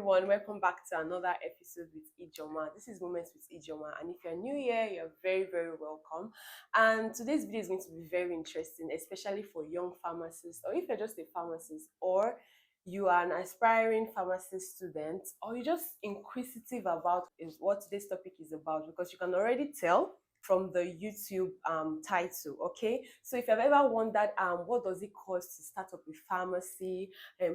everyone, welcome back to another episode with Ejeomah. This is Moments with Ejeomah, and if you're new here, you're very welcome. And today's video is going to be very interesting, especially for young pharmacists, or if you're just a pharmacist, or you are an aspiring pharmacist student, or you're just inquisitive about what today's topic is about, because you can already tell from the YouTube title. Okay, so if you've ever wondered what does it cost to start up a pharmacy,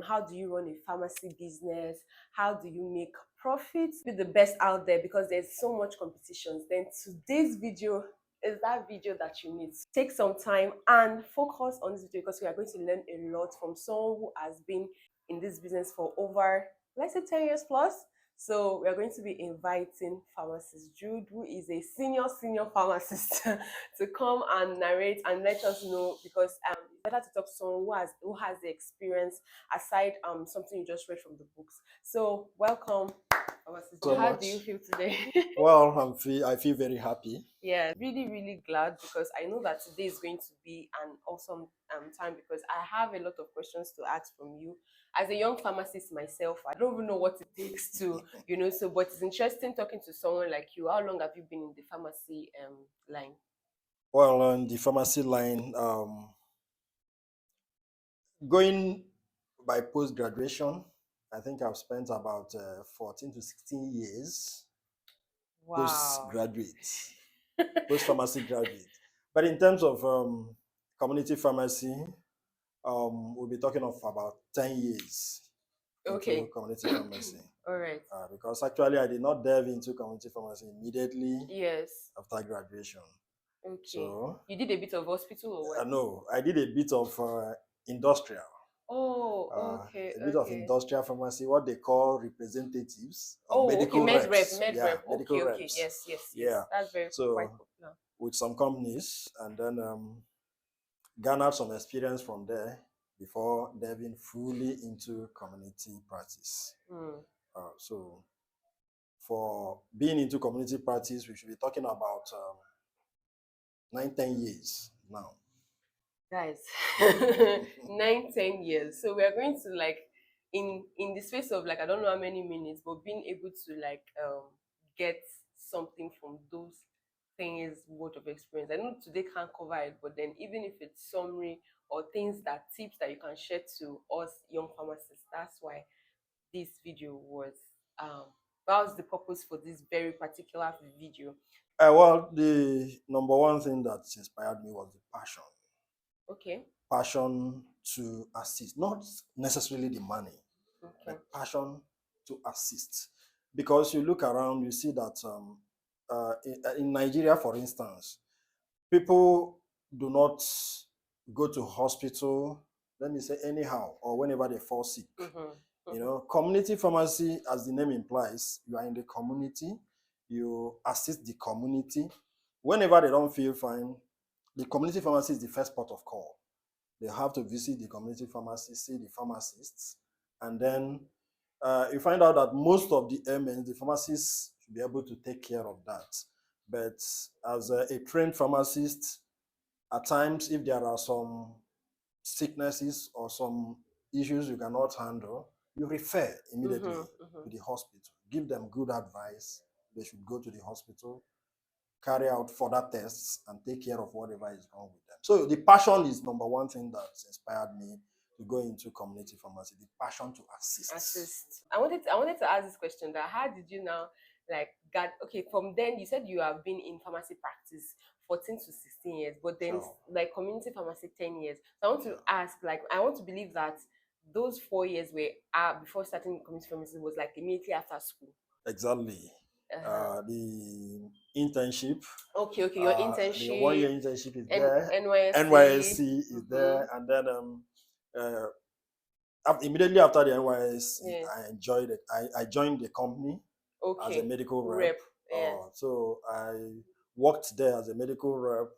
how do you run a pharmacy business, how do you make profits, be the best out there, because there's so much competition, then today's video is that video that you need. Take some time and focus on this video, because we are going to learn a lot from someone who has been in this business for over, let's say, 10 years plus. So we are going to be inviting pharmacist Jude, who is a senior pharmacist, to come and narrate and let us know, because it's better to talk to someone who has the experience aside something you just read from the books. So welcome, pharmacist Jude. How do you feel today? Well, I feel very happy. Yeah, really glad, because I know that today is going to be an awesome time, because I have a lot of questions to ask from you. As a young pharmacist myself, I don't even know what it takes to, but it's interesting talking to someone like you. How long have you been in the pharmacy line? Well, on the pharmacy line, going by post-graduation, I think I've spent about 14 to 16 years. Wow. Post-pharmacy graduate. But in terms of community pharmacy, we'll be talking of about 10 years into community pharmacy. All right. Because actually I did not delve into community pharmacy immediately after graduation. Okay. So you did a bit of hospital or what? No, I did a bit of industrial. Oh, okay. A bit of industrial pharmacy, what they call representatives of medical reps. Medical reps. Yes. Yeah. That's very quite popular. With some companies, and then garnered some experience from there before delving fully into community practice. So for being into community practice, we should be talking about 9-10 years now. Guys, 9-10 years. So we are going to, like, in the space of, like, I don't know how many minutes, but being able to, like, get something from those 10 years worth of experience. I know today can't cover it, but then even if it's summary or tips that you can share to us young pharmacists, that's why this video was that was the purpose for this very particular video. Well, the number one thing that inspired me was the passion. Okay. Passion to assist, not necessarily the money, but passion to assist. Because you look around, you see that in Nigeria, for instance, people do not go to hospital, let me say, anyhow, or whenever they fall sick. Community pharmacy, as the name implies, you are in the community, you assist the community. Whenever they don't feel fine, the community pharmacy is the first port of call. They have to visit the community pharmacy, see the pharmacists, and then you find out that most of the ailments, the pharmacists should be able to take care of that. But as a trained pharmacist, at times, if there are some sicknesses or some issues you cannot handle, you refer immediately to the hospital. Give them good advice. They should go to the hospital, carry out further tests, and take care of whatever is wrong with them. So the passion is number one thing that inspired me to go into community pharmacy, the passion to assist. I wanted to ask this question, that how did you now, like, from then you said you have been in pharmacy practice 14 to 16 years, but then like community pharmacy 10 years. So I want to ask, like, I want to believe that those 4 years were before starting community pharmacy was like immediately after school. Exactly. The internship. Okay, your internship. The 1 year internship is there. NYSC is there, and then immediately after the NYSC, I enjoyed it. I joined the company as a medical rep. So I worked there as a medical rep,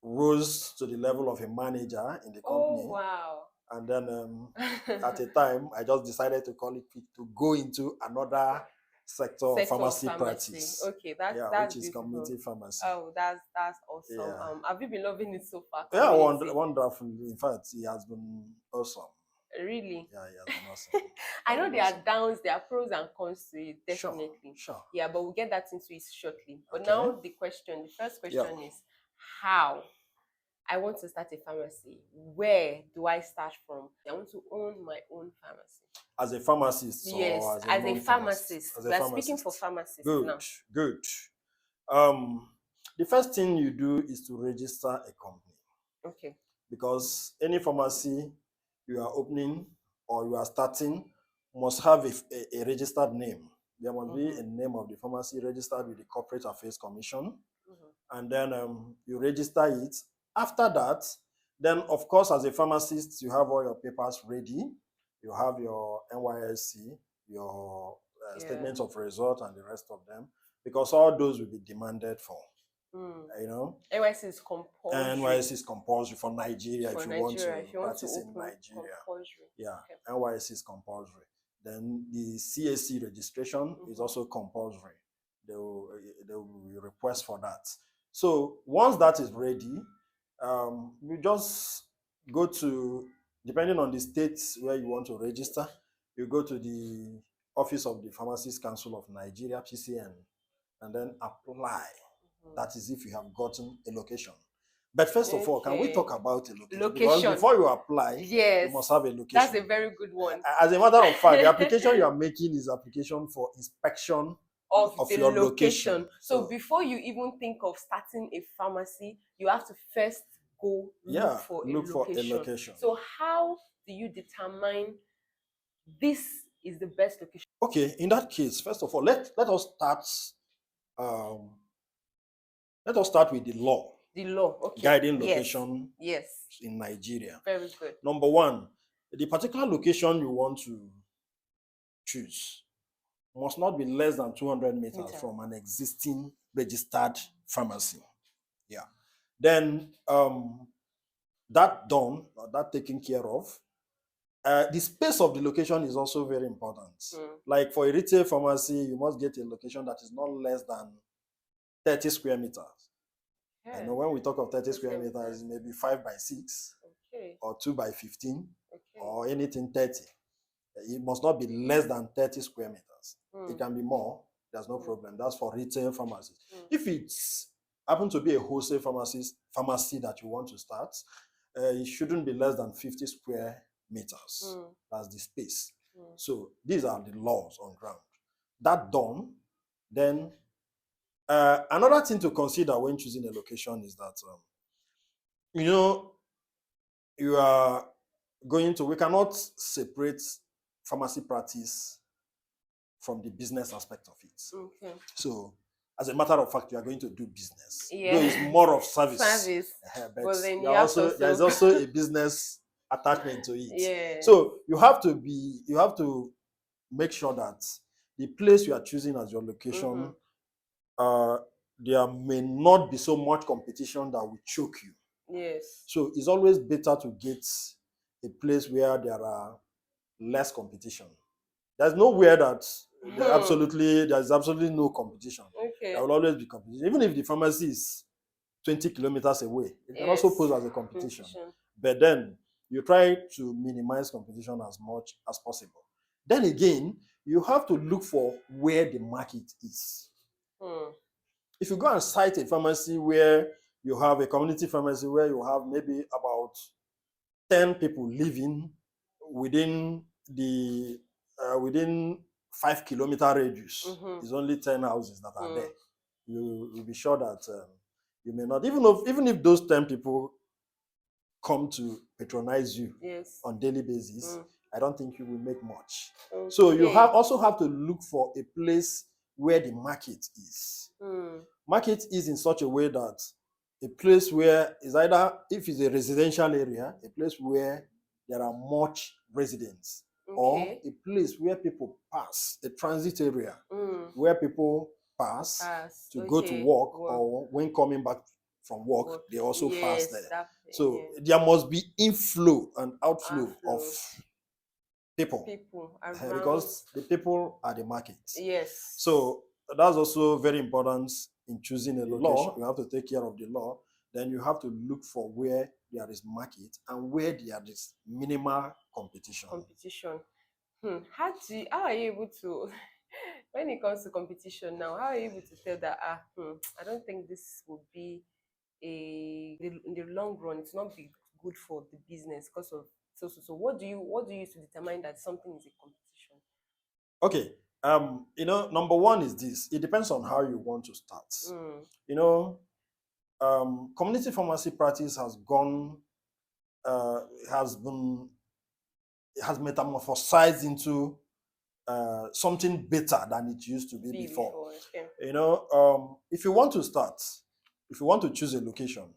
rose to the level of a manager in the company. Oh, wow. And then at a time, I just decided to call it quick to go into another sector of pharmacy practice. Okay, that's which is beautiful. community pharmacy. Oh, that's awesome. Yeah. Have you been loving it so far? Yeah, wonderful. In fact, it has been awesome. Really? Yeah, he has been awesome. I know Been there are awesome. downs, there are pros and cons to it, Sure, definitely. sure. Yeah, but we'll get that into it shortly. But Okay. now the first Yeah. question is how? I want to start a pharmacy. Where do I start from? I want to own my own pharmacy. As a pharmacist Yes, or as a as a non-pharmacist? pharmacist. As We a are speaking for pharmacist. pharmacists Good, now. good. The first thing you do is to register a company, Okay. because any pharmacy you are opening or you are starting must have a registered name. There must be a name of the pharmacy registered with the Corporate Affairs Commission, and then you register it. After that, then of course, as a pharmacist, you have all your papers ready. You have your NYSC, your statements of result, and the rest of them, because all those will be demanded for. You know, NYSC is compulsory. NYSC is compulsory for Nigeria For if you Nigeria, want to if you want to practice in open, Nigeria. compulsory. Yeah, Okay. NYSC is compulsory. Then the CAC registration is also compulsory. They will request for that. So once that is ready, you just go to, depending on the states where you want to register, you go to the Office of the Pharmacist Council of Nigeria, PCN, and then apply. That is if you have gotten a location. But first of all, can we talk about a location? Because before you apply, yes, you must have a location. That's a very good one. As a matter of fact, the application you are making is application for inspection of the your location. So So before you even think of starting a pharmacy, you have to first go look for a location. So how do you determine this is the best location? Okay, in that case, first of all, let us start. Let us start with the law. The law, okay. Guiding location Yes. in Nigeria. Very good. Number one, the particular location you want to choose must not be less than 200 meters from an existing registered pharmacy. Yeah. Then that done, or that taken care of, the space of the location is also very important. Like for a retail pharmacy, you must get a location that is not less than 30 square meters. I know when we talk of 30 square meters, maybe 5 by 6 or 2 by 15 or anything 30. It must not be less than 30 square meters. It can be more. There's no problem. That's for retail pharmacies. If it's happen to be a wholesale pharmacy that you want to start, it shouldn't be less than 50 square meters. That's the space. So these are the laws on ground. That done, then another thing to consider when choosing a location is that, you are going to, we cannot separate pharmacy practice from the business aspect of it. Okay. So, as a matter of fact, you are going to do business. Yeah. Though it's more of service. But then there is also a business attachment to it. Yeah. So you have to make sure that the place you are choosing as your location, there may not be so much competition that will choke you. Yes. So it's always better to get a place where there are less competition. There's nowhere that there's absolutely no competition. Okay. There will always be competition. Even if the pharmacy is 20 kilometers away, it can also pose as a competition. But then you try to minimize competition as much as possible. Then again, you have to look for where the market is. If you go and cite a pharmacy where you have a community pharmacy where you have maybe about 10 people living within the within 5-kilometer radius, it's only 10 houses that are there. You will be sure that you may not, even if those 10 people come to patronize you on daily basis, I don't think you will make much. Okay. So you also have to look for a place where the market is. Market is in such a way that a place where is either, if it's a residential area, a place where there are much residents, or a place where people pass, a transit area where people pass to go to work, or when coming back from work, they also pass there. So there must be inflow and outflow of people because the people are the market. Yes. So that's also very important in choosing a location. You have to take care of the law. Then you have to look for where there is market and where there is minimal competition. Competition. How are you able to when it comes to competition now, how are you able to tell that I don't think this will be in the long run, it's not be good for the business because of so what do you use to determine that something is a competition? Okay. Number one is this. It depends on how you want to start. You know, community pharmacy practice has gone, has metamorphosized into something better than it used to be before. Okay. If you want to start, if you want to choose a location,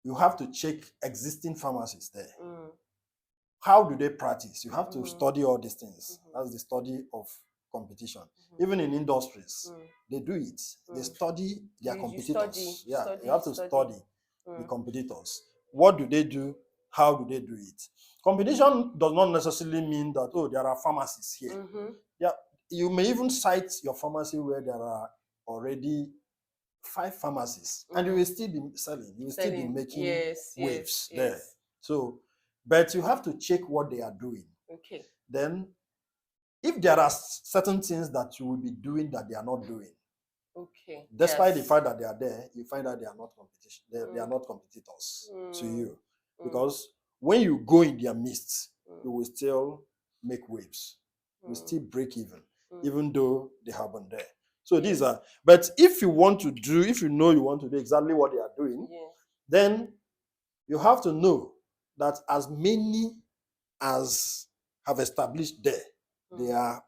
you have to check existing pharmacies there. How do they practice? You have to study all these things. That's the study of competition. Even in industries, they do it. They study their competitors. You have to study the competitors. What do they do? How do they do it? Competition does not necessarily mean that, oh, there are pharmacies here. Yeah, you may even cite your pharmacy where there are already 5 pharmacies, and you will still be selling. You will still be making waves there. So, but you have to check what they are doing. Okay. Then, if there are certain things that you will be doing that they are not doing, okay, despite the fact that they are there, you find that they are not competition. They are not competitors to you, because when you go in their midst, you will still make waves. You will still break even though they have been there. So these are. But if you want to do exactly what they are doing, then you have to know that as many as have established there, they are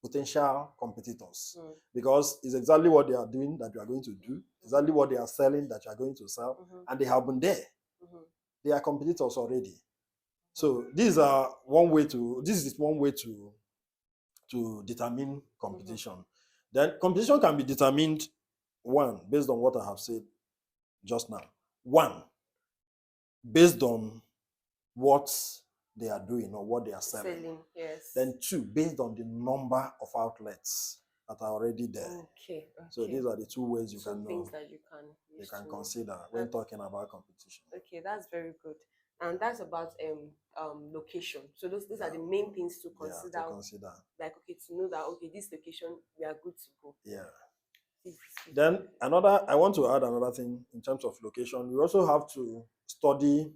potential competitors, because it's exactly what they are doing that you are going to do, exactly what they are selling that you are going to sell, and they have been there. They are competitors already. So this is one way to determine competition. Then competition can be determined, one, based on what I have said just now. One, based on what they are doing or what they are selling. Yes. Then two, based on the number of outlets that are already there. Okay. So these are the two ways you can know. Things that you can consider when talking about competition. Okay, that's very good. And that's about location. So these are the main things to consider. Yeah, to consider. Like, okay, to know that, okay, this location, we are good to go. Yeah. Then I want to add another thing in terms of location. We also have to study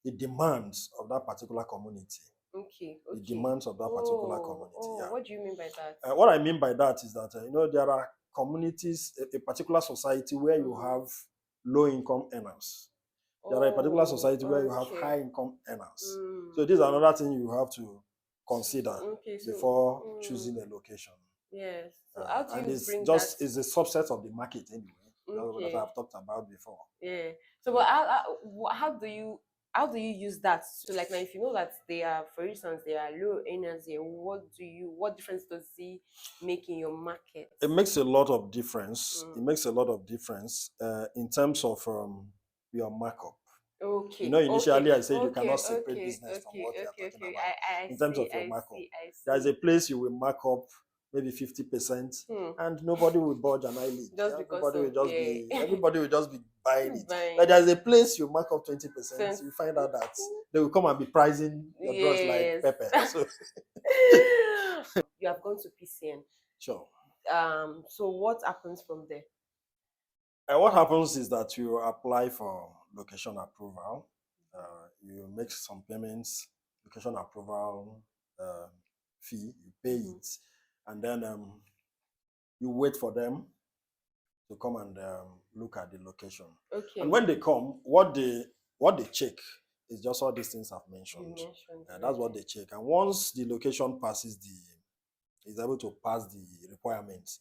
the demands of that particular community. Okay. The demands of that particular community. What do you mean by that? What I mean by that is that there are communities, a particular society where you have low-income earners. There are a particular society where you have high-income earners. So this is another thing you have to consider before choosing a location. Yes. So how do you bring that? It's a subset of the market anyway. Okay. That I've talked about before. Yeah. So, but how do you use that? So, like, now, if you know that they are, for instance, they are low energy, what difference does it make in your market? It makes a lot of difference. It makes a lot of difference in terms of your markup. Okay. Initially I said you cannot separate business from what you are talking about. In terms of your markup, there's a place you will mark up maybe 50%, and nobody will budge an eyelid. Everybody will just be buying it. But there's a place you mark up 20%, you find out that they will come and be pricing your drugs like pepper. So you have gone to PCN. Sure. So what happens from there? What happens is that you apply for location approval. You make some payments, location approval fee, you pay it, and then you wait for them to come and look at the location. Okay. And when they come, what they check is just all these things I've mentioned. That's what they check. And once the location is able to pass the requirements,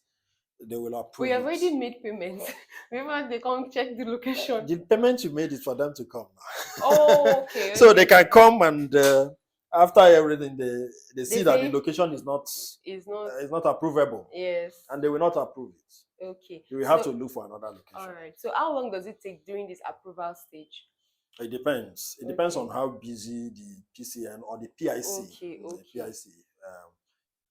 they will approve. We have already made payments. Remember, they come check the location. The payment you made is for them to come now. Oh, okay. So they can come and after everything, they see that the location is not approvable. Yes. And they will not approve it. Okay. You will have to look for another location. All right. So how long does it take during this approval stage? It depends. It depends on how busy the PCN or the PIC. The PIC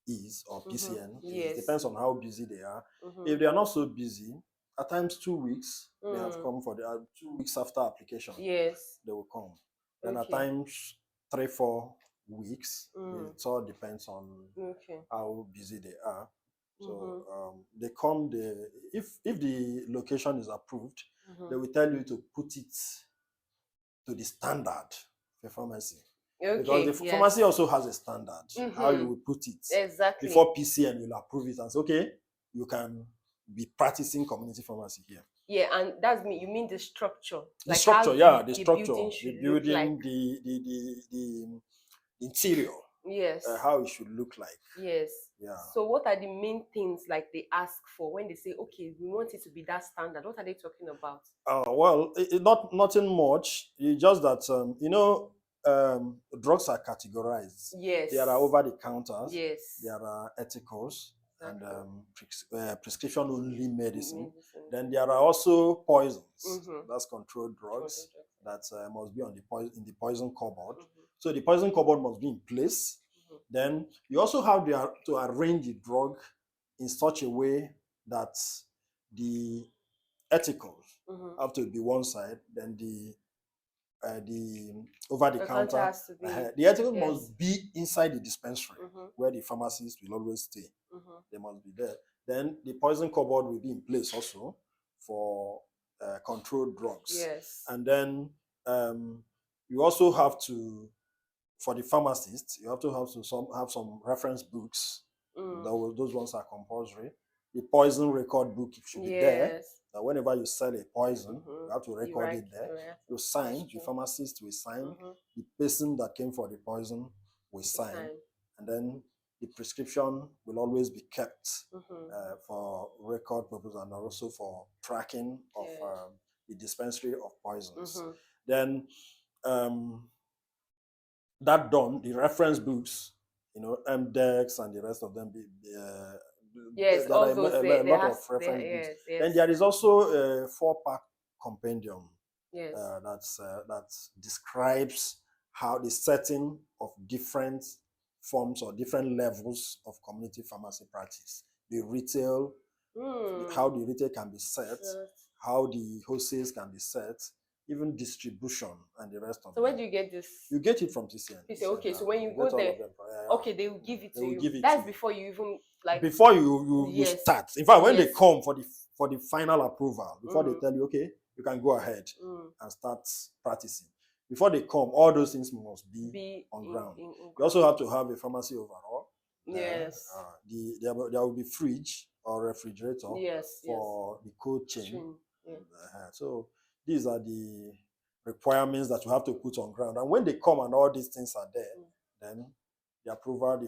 is, or PCN. Yes. It depends on how busy they are. If they are not so busy, at times 2 weeks, they have come for the 2 weeks after application. Yes. They will come. Then at Okay. times 3-4 weeks. It all depends on how busy they are. So they come. If the location is approved, they will tell you to put it to the standard for pharmacy. Okay, because the pharmacy also has a standard how you will put it exactly before PCN will approve it and say, okay, you can be practicing community pharmacy here. Yeah, and that's me. You mean the structure? The like structure, the structure, building the building, like. the interior. Yes. How it should look like. Yes. Yeah. So what are the main things like they ask for when they say, okay, we want it to be that standard? What are they talking about? Well, nothing much. It's just that drugs are categorized. Yes. There are over the counters. Yes. There are ethicals and prescription only medicine. Then there are also poisons. That's controlled drugs that must be on in the poison cupboard. So the poison cupboard must be in place. Then you also have to arrange the drug in such a way that the ethicals have to be one side, then the over the counter the ethical must be inside the dispensary where the pharmacist will always stay. They must be there. Then the poison cupboard will be in place also for controlled drugs. Yes. And then you also have to, for the pharmacist, you have to have some reference books. Those ones are compulsory. The poison record book should be there. That whenever you sell a poison, you have to record it there. You sign, the pharmacist will sign, the person that came for the poison will sign, and then the prescription will always be kept for record purpose and also for tracking of the dispensary of poisons. Then that done, the reference books, MDEX and the rest of them, yes, there are a lot of reference books. Yes. Then there is also a 4-pack compendium that describes how the setting of different forms or different levels of community pharmacy practice. The retail, how the retail can be set, how the wholesales can be set, even distribution and the rest of them. So where do you get this? You get it from TCN. Okay, so when you go there, okay, they will give it to you. That's before you even before you start. In fact, when they come for the final approval, before they tell you, okay, you can go ahead and start practicing. Before they come, all those things must be on ground. You also have to have a pharmacy overall. Yes. There will be fridge or refrigerator for the cold chain. So these are the requirements that you have to put on ground. And when they come and all these things are there, then the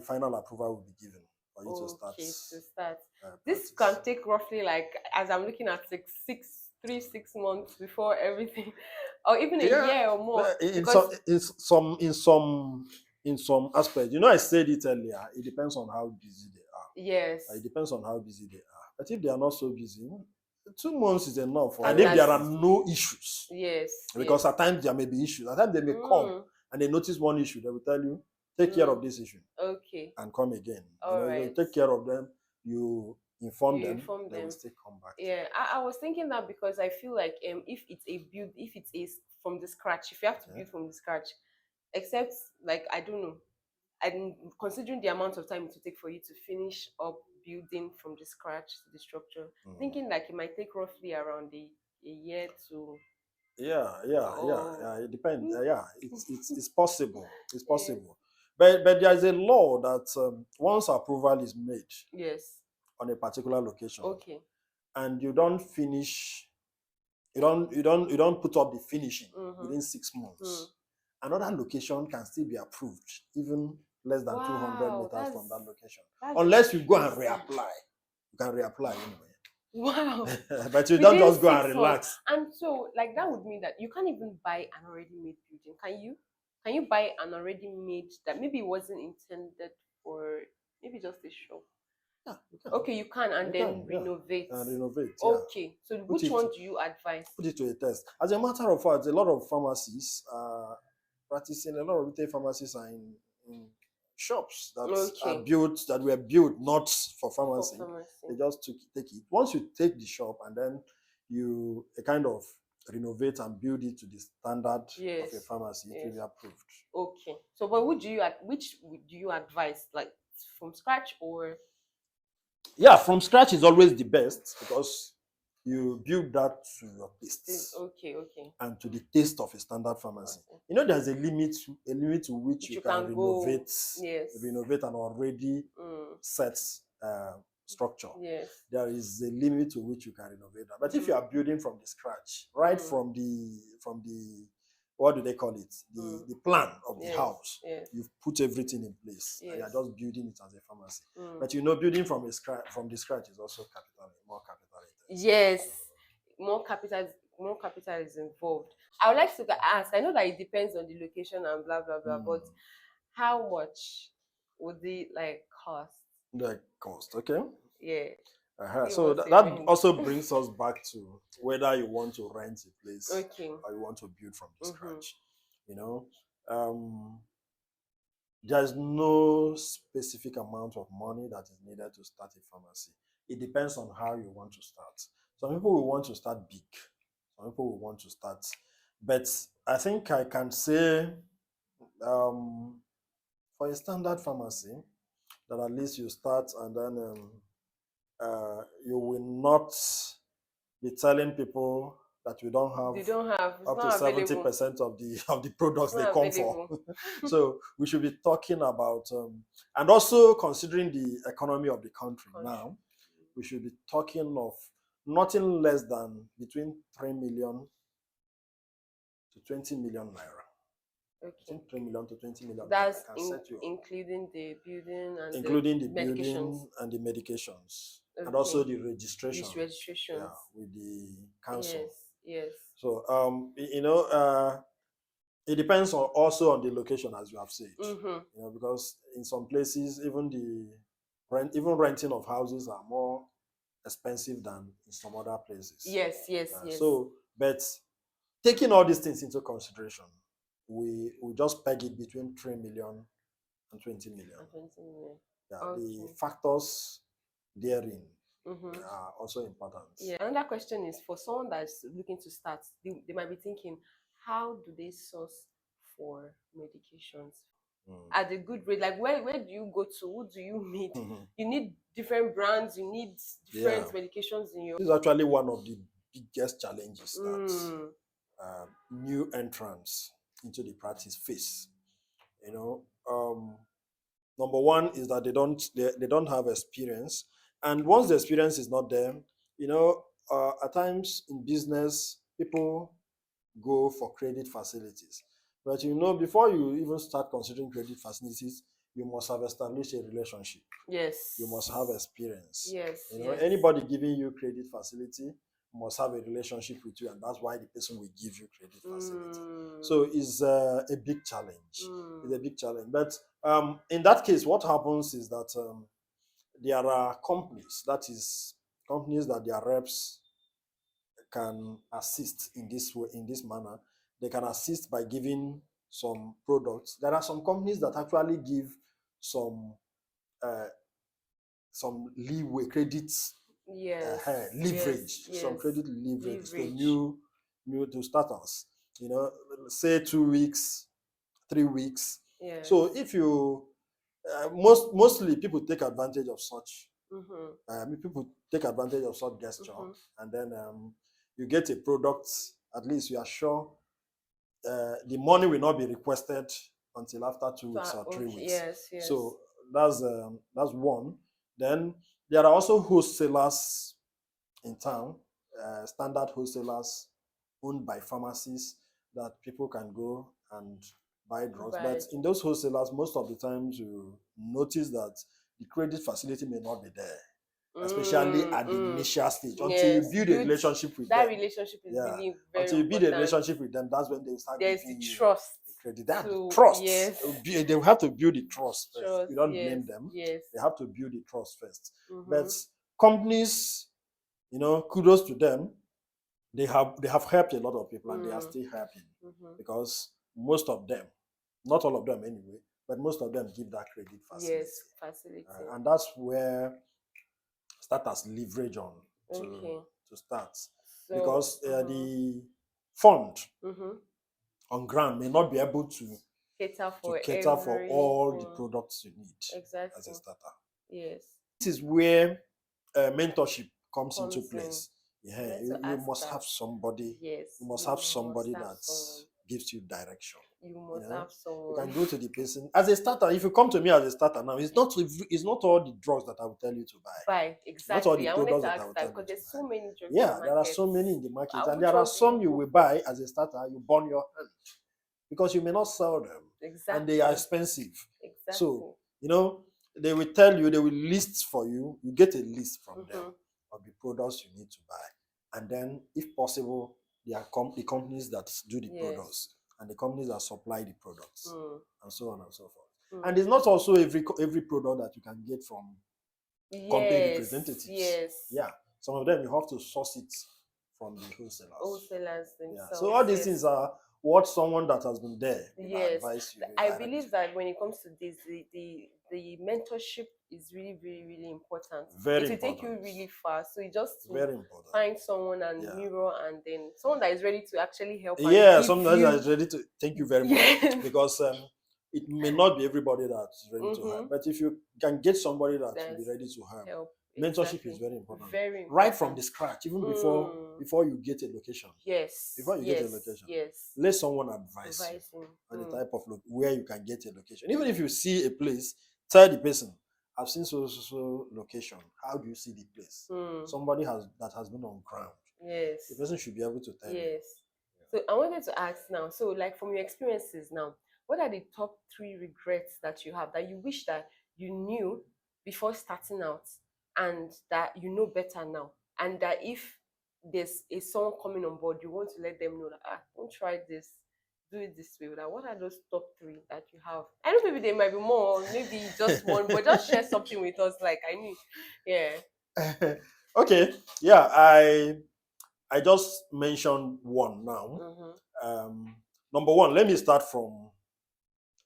final approval will be given for you to start. This can take roughly, like, as I'm looking at 6 months before everything, or even a year or more. In some aspects, I said it earlier, it depends on how busy they are. Yes. It depends on how busy they are. But if they are not so busy, 2 months is enough. And if there are no issues, because at times there may be issues. At times they may come and they notice one issue, they will tell you, take care of this issue. Okay. And come again. You take care of them, you inform them, they will still come back. Yeah, I was thinking that because I feel like if it is from the scratch, if you have to build from the scratch, except, like, I don't know, and considering the amount of time it will take for you to finish up building from the scratch to the structure, thinking like it might take roughly around a year to. It depends. It's possible. It's possible. But there is a law that once approval is made on a particular location, and you don't finish, you don't put up the finishing within 6 months, another location can still be approved, even less than 200 meters from that location, unless you go and reapply. You can reapply anyway. Wow. But you don't just go and relax. And so, like, that would mean that you can't even buy an already made building. Can you? Can you buy an already made that maybe it wasn't intended for, maybe just a shop? Yeah, you can. Okay, you can, and then renovate. And renovate. Okay, so which one do you advise? Put it to a test. As a matter of fact, a lot of pharmacies are practicing. A lot of retail pharmacies are in shops that were built not for pharmacy. They just take it. Once you take the shop and then you kind of renovate and build it to the standard Yes. of a pharmacy, it will be approved. Okay. So, but which would you advise, like from scratch or? Yeah, from scratch is always the best because you build that to your tastes. Okay. And to the taste of a standard pharmacy. Okay. You know, there's a limit to which you can renovate, yes, renovate an already set structure. Yes. There is a limit to which you can renovate that. But if you are building from the scratch, right from the what do they call it? The plan of the house. Yes. You've put everything in place. Yes. And you're just building it as a pharmacy. But you know, building from the scratch is also more capital intensive. Yes. More capital is involved. I would like to ask, I know that it depends on the location and blah blah blah, but how much would it like cost? The cost, okay? Yeah. So that also brings us back to whether you want to rent a place or you want to build from the scratch. You know, there's no specific amount of money that is needed to start a pharmacy. It depends on how you want to start. Some people will want to start big. Some people will want to start. But I think I can say for a standard pharmacy, that at least you start and then you will not be telling people that you don't have up to 70% of the products they come for. So we should be talking about and also considering the economy of the country now, we should be talking of nothing less than between 3 million to 20 million naira. Between 3 million to 20 million. That's including the building and building and the medications. And also the registration. Yeah, with the council. Yes. So you know, it depends also on the location, as you have said. You know, because in some places even renting of houses are more expensive than in some other places. Yes. So, but taking all these things into consideration, we just peg it between 3 million and 20 million. Yeah, the factors therein are also important. Yeah. Another question is for someone that's looking to start, they might be thinking, how do they source for medications at a good rate? Like where do you go to? Who do you meet? You need different brands, you need different medications in your. This is actually one of the biggest challenges that new entrants into the practice face. You know, number one is that they don't have experience, and once the experience is not there, you know, at times in business people go for credit facilities, but you know, before you even start considering credit facilities, you must have established a relationship. Yes. You must have experience. Yes. You know, anybody giving you credit facility must have a relationship with you, and that's why the person will give you credit facility. So it's a big challenge. It's a big challenge. But in that case, what happens is that there are companies that their reps can assist in this way, in this manner. They can assist by giving some products. There are some companies that actually give some leeway, credits, leverage, some credit leverage to new to starters. You know, say 2 weeks, 3 weeks. So if you mostly people take advantage of such. People take advantage of such gesture, and then you get a product. At least you are sure the money will not be requested until after 2 weeks or 3 weeks. Yes. So that's one. Then there are also wholesalers in town, standard wholesalers owned by pharmacies that people can go and buy drugs. But in those wholesalers, most of the times you notice that the credit facility may not be there, especially at the initial stage. Until you build a relationship with them. That relationship is really very until you build a relationship with them, that's when they start giving you trust. Credit. That trust. Yes. They will have to build the trust first. You don't blame them. Yes. They have to build the trust first. But companies, you know, kudos to them. They have helped a lot of people, and they are still helping because most of them, not all of them anyway, but most of them give that credit facility. Yes, facility. And that's where starters leverage on to start. because the fund mm-hmm. on ground may not be able to cater for all the products you need exactly as a starter. Yes. This is where mentorship comes into place. Yeah, you must that. have somebody. Yes. You must have somebody that gives you direction. You must You know? have someone. You can go to the person as a starter. If you come to me as a starter now, it's not all the drugs that I will tell you to buy. Exactly. Not all the products that I will tell you because there's to so buy. many drugs. Yeah, there are so many in the market, and there are some you will buy as a starter. You burn your hand because you may not sell them, and they are expensive. Exactly. So they will tell you, they will list for you. You get a list from them of the products you need to buy, and then, if possible, there are the companies that do the products and the companies that supply the products, and so on and so forth. And it's not also every product that you can get from company representatives. Yeah, some of them you have to source it from the wholesalers themselves. Yeah. So all these things are what someone that has been there will advise you. I believe that when it comes to this, the mentorship is really, really, really important. It will take you really far. So you just find someone and mirror, and then someone that is ready to actually help. Yeah, someone that is ready to. Thank you very much. Because it may not be everybody that's ready to help, but if you can get somebody that will be ready to help, mentorship is very important. Very important. Right from the scratch, even before you get a location. Yes. Before you get a location. Yes. Let someone advise you on the type of where you can get a location. Even if you see a place, tell the person, I've seen so location. How do you see the place? Somebody that has been on ground. Yes. The person should be able to tell you. Yes. So I wanted to ask now, so like from your experiences now, what are the top 3 regrets that you have that you wish that you knew before starting out, and that you know better now, and that if there's someone coming on board, you want to let them know that don't try this, do it this way? Like, what are those top 3 that you have? I know maybe there might be more, maybe just one, but just share something with us. Like, I knew, yeah. Okay, yeah, I just mentioned one now. Number one, let me start from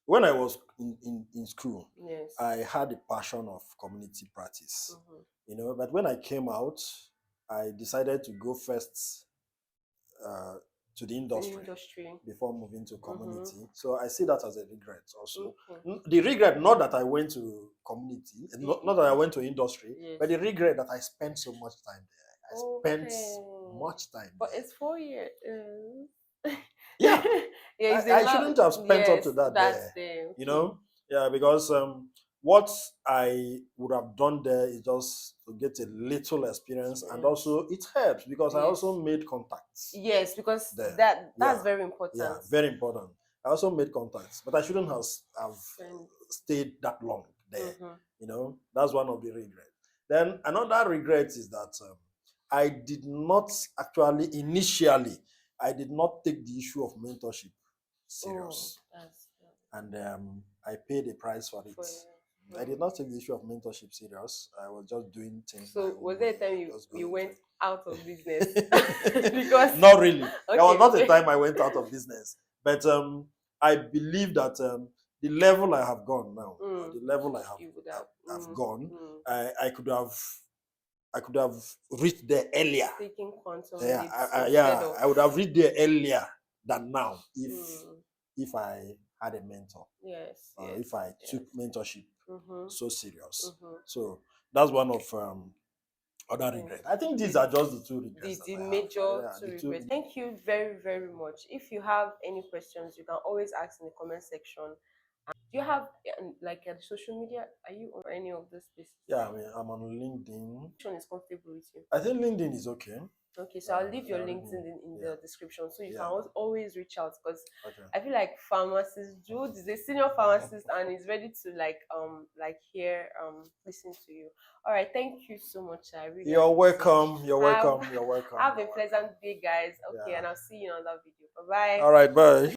when I was in school. Yes. I had a passion of community practice, but when I came out, I decided to go first to the industry before moving to community. So I see that as a regret also. The regret, not that I went to community, not that I went to industry, but the regret that I spent so much time there. I spent much time but there. It's 4 years. Yeah. I shouldn't have spent up to that there. Yeah, because what I would have done there is just to get a little experience, and also it helps because I also made contacts. Yes, because that's very important. Yeah, very important. I also made contacts, but I shouldn't have stayed that long there. That's one of the regrets. Then another regret is that I did not actually initially. I did not take the issue of mentorship serious. And I paid a price for it. I did not take the issue of mentorship serious. I was just doing things. So was there a time you went out of business? Because not really. There was not a time I went out of business. But I believe that the level I have gone now, the level I have gone, I could have reached there earlier. I would have reached there earlier than now if I had a mentor. Yes. If I took mentorship so serious. So that's one of other regrets. I think these are just the 2 regrets. The major 2 regrets. Thank you very, very much. If you have any questions, you can always ask in the comment section. Do you have like a social media? Are you on any of those places? Yeah, I'm on LinkedIn. Which one is comfortable with you? I think LinkedIn is okay. Okay, so I'll leave your links in the description, so you can always reach out, because I feel like Pharmacist Jude is a senior pharmacist and is ready to listen to you. All right, thank you so much. You're welcome. You're welcome. Have a pleasant day, guys. Okay, and I'll see you in another video. Bye bye. All right, bye.